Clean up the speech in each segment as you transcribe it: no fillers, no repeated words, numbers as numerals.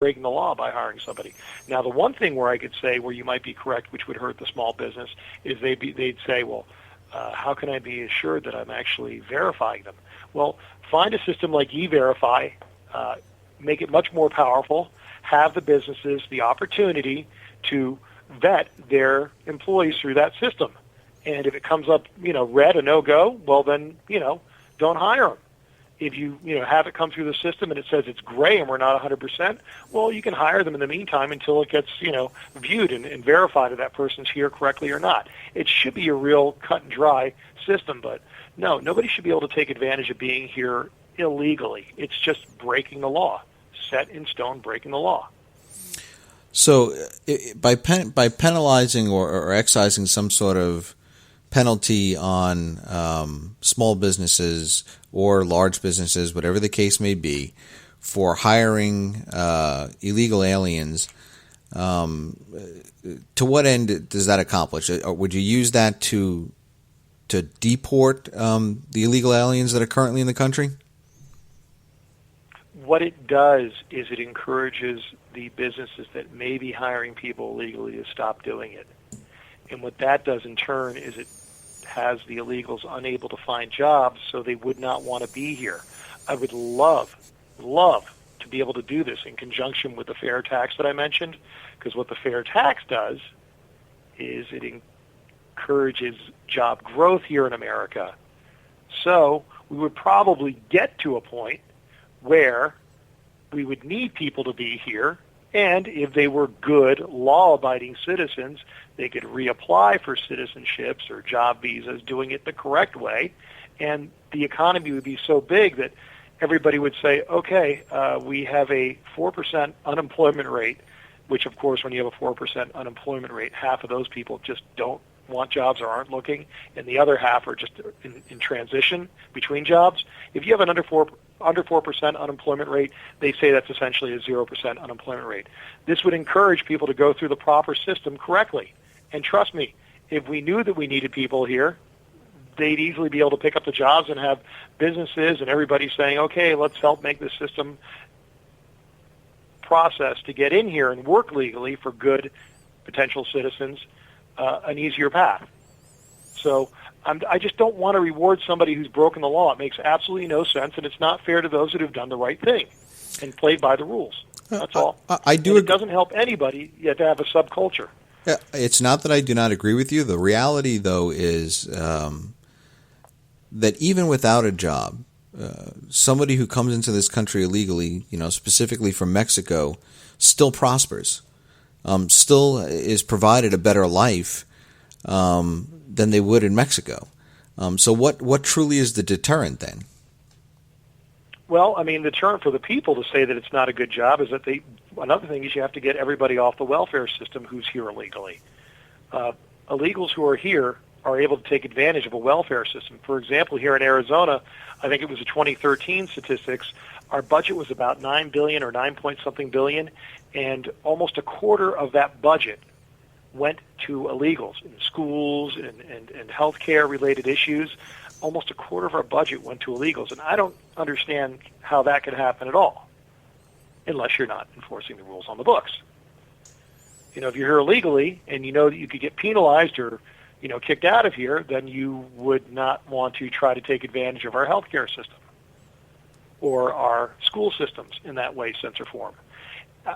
breaking the law by hiring somebody. Now, the one thing where I could say where you might be correct, which would hurt the small business, is they'd say, well, how can I be assured that I'm actually verifying them? Well, find a system like E-Verify, make it much more powerful, have the businesses the opportunity to vet their employees through that system. And if it comes up, red, a no-go, well then, don't hire them. If you, have it come through the system and it says it's gray and we're not 100%, well, you can hire them in the meantime until it gets, viewed and verified if that person's here correctly or not. It should be a real cut and dry system, but no, nobody should be able to take advantage of being here illegally. It's just breaking the law, set in stone, breaking the law. So by penalizing or excising some sort of penalty on small businesses or large businesses, whatever the case may be, for hiring illegal aliens, to what end does that accomplish? Would you use that to deport the illegal aliens that are currently in the country? What it does is it encourages the businesses that may be hiring people illegally to stop doing it. And what that does in turn is it has the illegals unable to find jobs, so they would not want to be here. I would love to be able to do this in conjunction with the fair tax that I mentioned, because what the fair tax does is it encourages job growth here in America. So we would probably get to a point where we would need people to be here, and if they were good, law-abiding citizens, they could reapply for citizenships or job visas, doing it the correct way, and the economy would be so big that everybody would say, okay, we have a 4% unemployment rate, which, of course, when you have a 4% unemployment rate, half of those people just don't want jobs or aren't looking, and the other half are just in transition between jobs. If you have an under 4% unemployment rate, they say that's essentially a 0% unemployment rate. This would encourage people to go through the proper system correctly. And trust me, if we knew that we needed people here, they'd easily be able to pick up the jobs and have businesses and everybody saying, okay, let's help make this system process to get in here and work legally for good potential citizens an easier path. So I just don't want to reward somebody who's broken the law. It makes absolutely no sense, and it's not fair to those that have done the right thing and played by the rules. That's all. It doesn't help anybody yet to have a subculture. It's not that I do not agree with you. The reality, though, is that even without a job, somebody who comes into this country illegally, specifically from Mexico, still prospers, still is provided a better life than they would in Mexico. So what truly is the deterrent then? Well, I mean, the deterrent for the people to say that it's not a good job is that another thing is you have to get everybody off the welfare system who's here illegally. Illegals who are here are able to take advantage of a welfare system. For example, here in Arizona, I think it was the 2013 statistics, our budget was about $9 billion or 9 point something billion, and almost a quarter of that budget went to illegals in schools and healthcare related issues. Almost a quarter of our budget went to illegals, and I don't understand how that could happen at all, unless you're not enforcing the rules on the books. If you're here illegally and you know that you could get penalized or kicked out of here, then you would not want to try to take advantage of our healthcare system or our school systems in that way, sense, or form.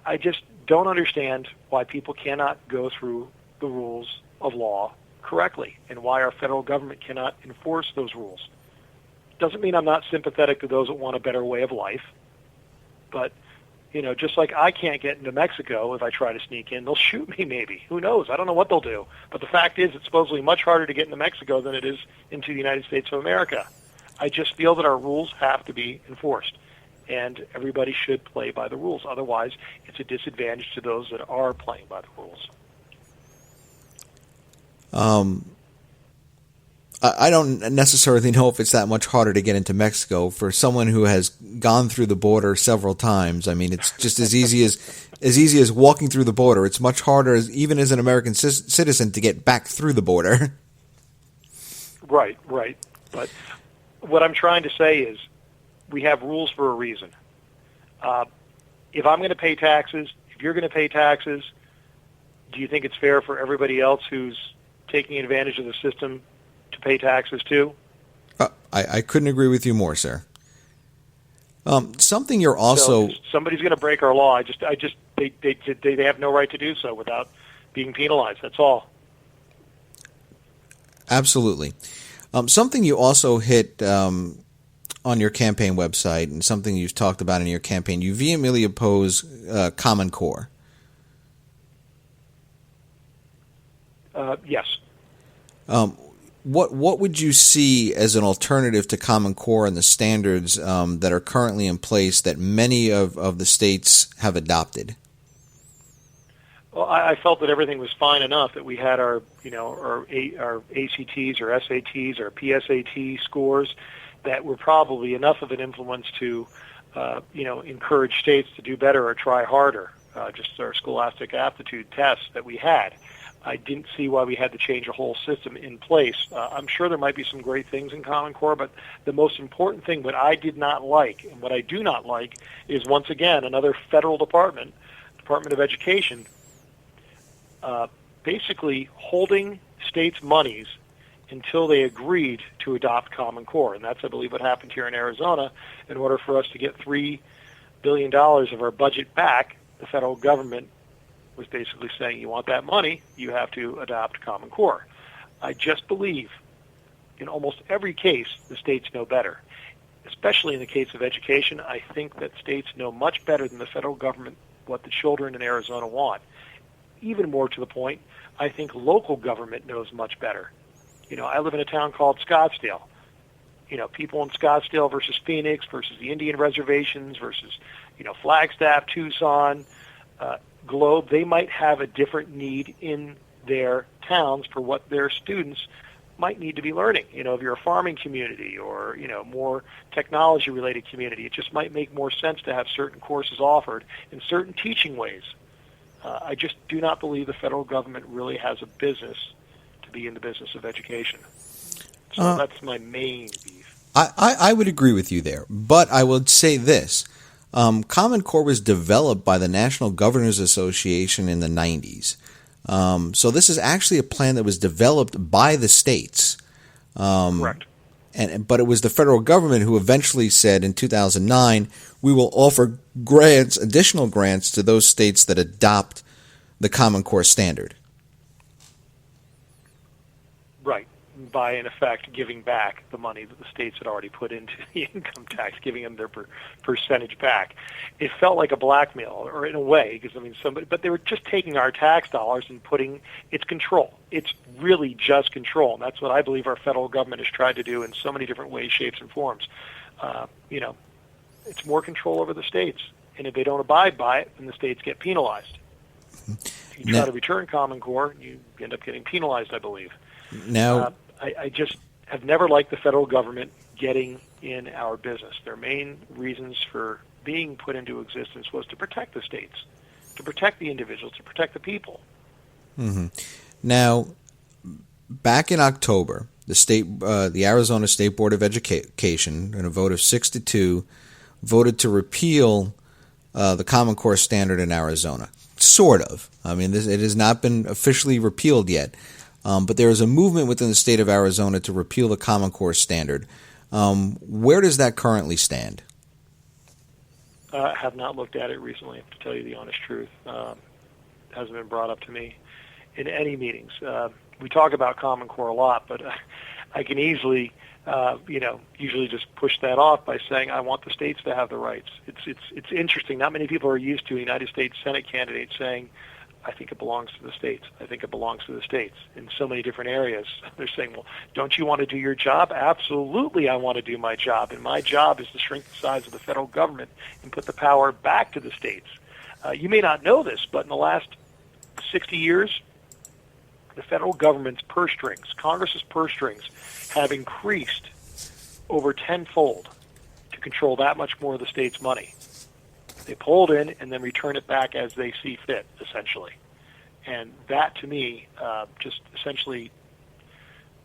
I just don't understand why people cannot go through the rules of law correctly and why our federal government cannot enforce those rules. Doesn't mean I'm not sympathetic to those that want a better way of life, but just like I can't get into Mexico if I try to sneak in, they'll shoot me maybe. Who knows? I don't know what they'll do. But the fact is it's supposedly much harder to get into Mexico than it is into the United States of America. I just feel that our rules have to be enforced, and everybody should play by the rules. Otherwise, it's a disadvantage to those that are playing by the rules. I don't necessarily know if it's that much harder to get into Mexico. For someone who has gone through the border several times, I mean, it's just as easy as walking through the border. It's much harder, even as an American citizen, to get back through the border. Right. But what I'm trying to say is we have rules for a reason. if I'm going to pay taxes, if you're going to pay taxes, do you think it's fair for everybody else who's taking advantage of the system to pay taxes too? I couldn't agree with you more, sir. Something you're also so somebody's going to break our law. They have no right to do so without being penalized. That's all. Absolutely. Something you also hit on your campaign website, and something you've talked about in your campaign, you vehemently oppose Common Core. Yes. What would you see as an alternative to Common Core and the standards that are currently in place that many of the states have adopted? Well, I felt that everything was fine enough, that we had our ACTs or SATs or PSAT scores that were probably enough of an influence to, encourage states to do better or try harder. Just our scholastic aptitude tests that we had. I didn't see why we had to change a whole system in place. I'm sure there might be some great things in Common Core, but the most important thing, what I did not like and what I do not like, is once again another federal Department of Education, basically holding states' monies until they agreed to adopt Common Core. And that's, I believe, what happened here in Arizona. In order for us to get $3 billion of our budget back, the federal government was basically saying, you want that money, you have to adopt Common Core. I just believe in almost every case the states know better. Especially in the case of education, I think that states know much better than the federal government what the children in Arizona want. Even more to the point, I think local government knows much better. I live in a town called Scottsdale. People in Scottsdale versus Phoenix versus the Indian reservations versus, Flagstaff, Tucson, Globe, they might have a different need in their towns for what their students might need to be learning. If you're a farming community or, more technology-related community, it just might make more sense to have certain courses offered in certain teaching ways. I just do not believe the federal government really has a business to be in the business of education. So that's my main beef. I would agree with you there, but I would say this. Common Core was developed by the National Governors Association in the 90s. So this is actually a plan that was developed by the states. Correct. But it was the federal government who eventually said in 2009, we will offer grants, additional grants to those states that adopt the Common Core standard. Right. By, in effect, giving back the money that the states had already put into the income tax, giving them their percentage back. It felt like a blackmail, or in a way, because, but they were just taking our tax dollars and it's control. It's really just control, and that's what I believe our federal government has tried to do in so many different ways, shapes, and forms. It's more control over the states, and if they don't abide by it, then the states get penalized. If you try to return Common Core, you end up getting penalized, I believe. Now, I just have never liked the federal government getting in our business. Their main reasons for being put into existence was to protect the states, to protect the individuals, to protect the people. Mm-hmm. Now, back in October, the Arizona State Board of Education, in a vote of 6-2, voted to repeal the Common Core standard in Arizona. Sort of. It has not been officially repealed yet. But there is a movement within the state of Arizona to repeal the Common Core standard. Where does that currently stand? I have not looked at it recently, to tell you the honest truth. It hasn't been brought up to me in any meetings. We talk about Common Core a lot, but I can easily, usually just push that off by saying I want the states to have the rights. It's interesting. Not many people are used to a United States Senate candidate saying, I think it belongs to the states. I think it belongs to the states in so many different areas. They're saying, well, don't you want to do your job? Absolutely, I want to do my job. And my job is to shrink the size of the federal government and put the power back to the states. You may not know this, but in the last 60 years, the federal government's purse strings, Congress's purse strings, have increased over tenfold to control that much more of the state's money. They pull it in and then return it back as they see fit, essentially. And that, to me, just essentially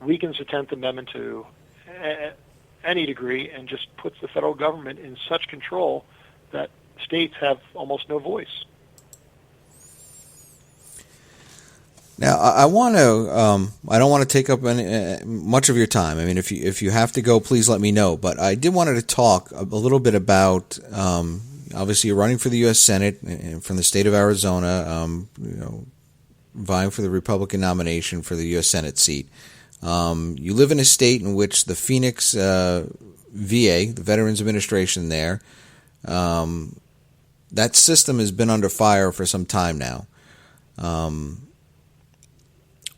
weakens the 10th Amendment to any degree and just puts the federal government in such control that states have almost no voice. Now, I want to. I don't want to take up much of your time. I mean, if you have to go, please let me know. But I did wanted to talk a little bit about. Obviously, you're running for the U.S. Senate from the state of Arizona. Vying for the Republican nomination for the U.S. Senate seat. You live in a state in which the Phoenix VA, the Veterans Administration there, that system has been under fire for some time now.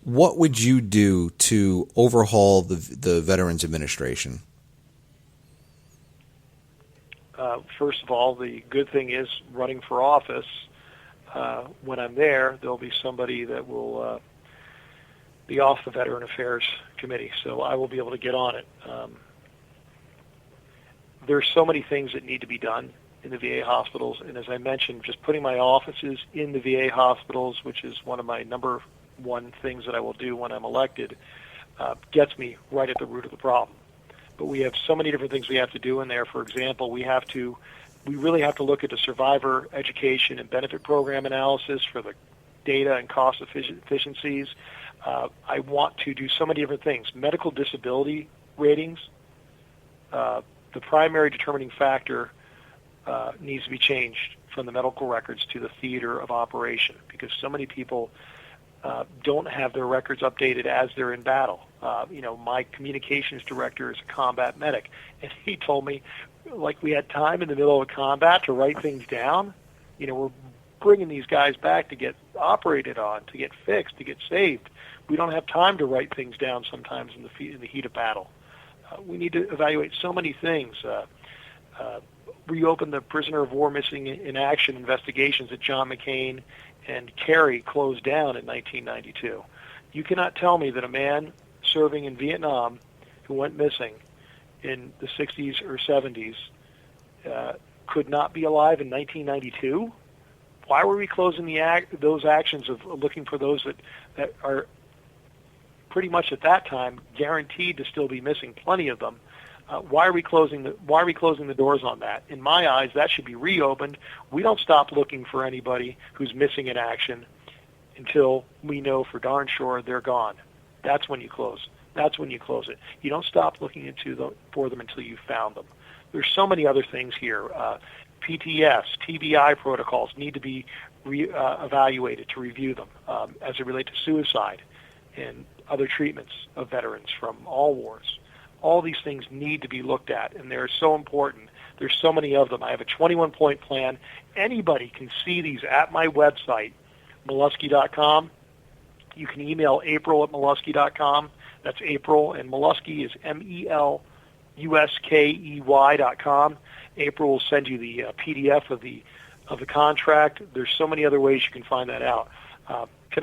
What would you do to overhaul the Veterans Administration? First of all, the good thing is running for office. When I'm there, there'll be somebody that will be off the Veteran Affairs Committee, so I will be able to get on it. There's so many things that need to be done in the VA hospitals, and as I mentioned, just putting my offices in the VA hospitals, which is one of my number one things that I will do when I'm elected, gets me right at the root of the problem. But we have so many different things we have to do in there. For example, we really have to look at the survivor education and benefit program analysis for the data and cost efficiencies. I want to do so many different things. Medical disability ratings, the primary determining factor needs to be changed from the medical records to the theater of operation, because so many people don't have their records updated as they're in battle. My communications director is a combat medic, and he told me, like, we had time in the middle of a combat to write things down. We're bringing these guys back to get operated on, to get fixed, to get saved. We don't have time to write things down sometimes in the heat of battle. We need to evaluate so many things. Reopen the prisoner of war missing in action investigations that John McCain and Kerry closed down in 1992. You cannot tell me that a man serving in Vietnam who went missing in the 60s or 70s could not be alive in 1992? Why were we closing those actions of looking for those that are pretty much at that time guaranteed to still be missing? Plenty of them. Why are we closing the doors on that? In my eyes, that should be reopened. We don't stop looking for anybody who's missing in action until we know for darn sure they're gone. That's when you close. That's when you close it. You don't stop looking for them until you've found them. There's so many other things here. PTS, TBI protocols need to be evaluated to review them as it relates to suicide and other treatments of veterans from all wars. All these things need to be looked at, and they're so important. There's so many of them. I have a 21-point plan. Anybody can see these at my website, Meluskey.com. You can email April@Meluskey.com. That's April, and Meluskey is MELUSKEY.com. April will send you the PDF of the contract. There's so many other ways you can find that out.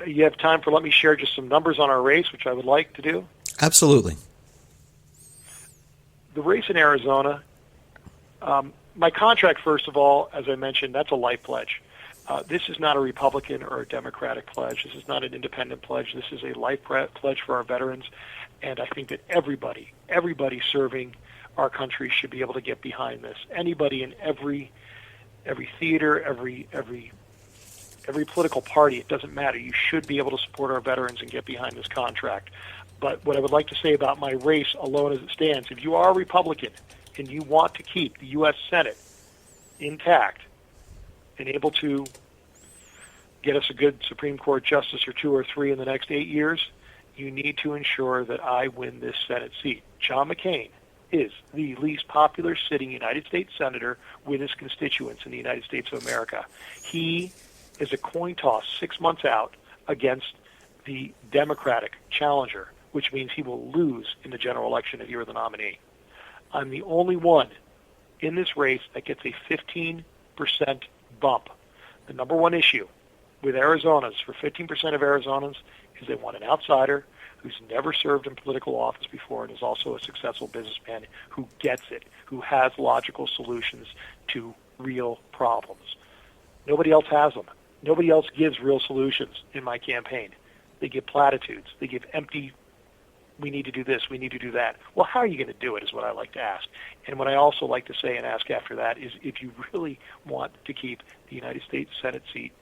You have time for let me share just some numbers on our race, which I would like to do? Absolutely. The race in Arizona, my contract, first of all, as I mentioned, that's a life pledge. This is not a Republican or a Democratic pledge. This is not an independent pledge. This is a life pledge for our veterans, and I think that everybody serving our country should be able to get behind this. Anybody in every theater, every political party, it doesn't matter. You should be able to support our veterans and get behind this contract. But what I would like to say about my race alone as it stands, if you are a Republican and you want to keep the U.S. Senate intact and able to get us a good Supreme Court justice or 2 or 3 in the next 8 years, you need to ensure that I win this Senate seat. John McCain is the least popular sitting United States senator with his constituents in the United States of America. He is a coin toss 6 months out against the Democratic challenger, which means he will lose in the general election if you're the nominee. I'm the only one in this race that gets a 15% bump. The number one issue with Arizonans, for 15% of Arizonans, is they want an outsider who's never served in political office before and is also a successful businessman who gets it, who has logical solutions to real problems. Nobody else has them. Nobody else gives real solutions in my campaign. They give platitudes. They give empty we need to do this, we need to do that. Well, how are you going to do it is what I like to ask. And what I also like to say and ask after that is if you really want to keep the United States Senate seat